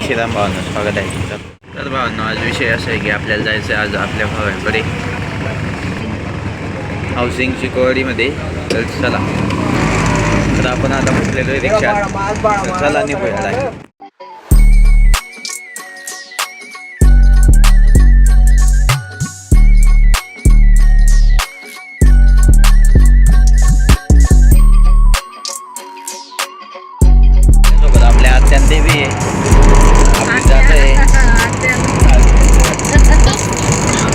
श्रीराम भावांनो, स्वागत आहे तुमचं. तर भावांनो, आज विषय असा आहे की आपल्याला जायचं आहे आज आपल्या भावांकडे हाऊसिंगची कोवाडीमध्ये. तर चला, तर आपण आता बसलेलो आहे रिक्षात. चला निघूया. आपल्या अत्यंत देवी आहे,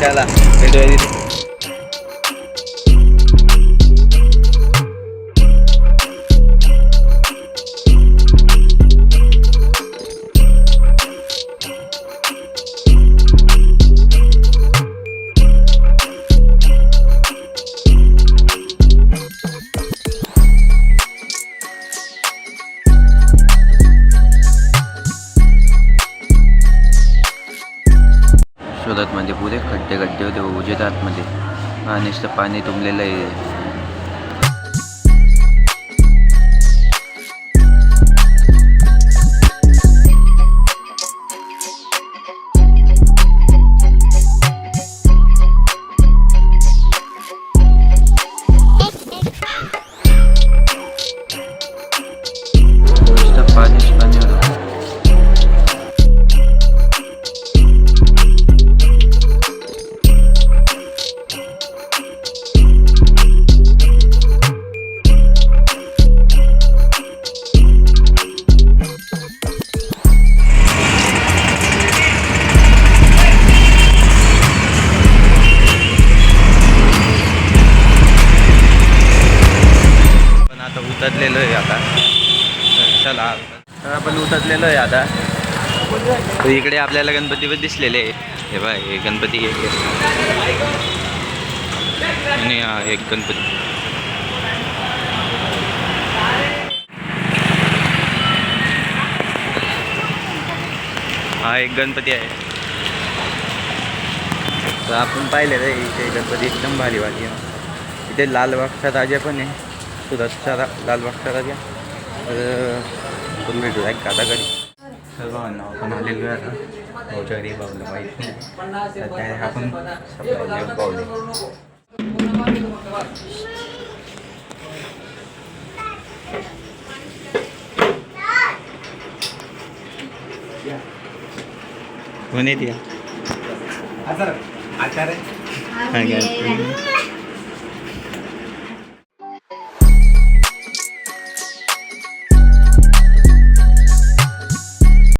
चला भेटूया तिथे. सुरतमध्ये पुरे खड्डे होते गुजरातमध्ये आणि पाणी तुंबलेलं आहे. पाणी उतरलेलो आहे आता. चला, आपण उतरलेलो आहे आता. इकडे आपल्याला गणपती पण दिसलेले आहे. हे बघा, हे गणपती आणि एक गणपती. हा एक गणपती आहे. तर आपण पाहिलेलं आहे इथे गणपती एकदम भारी वाटते. इथे लालबागचा राजा पण आहे, सुरतचा लालबागचा राजा. तर आपण भेटू एक आता घरी. सर्व आपण आलेलो आहे आता भाऊच्या घरी. भाऊला माहीत नाही तर काय आपण पावले. कोण येते आचार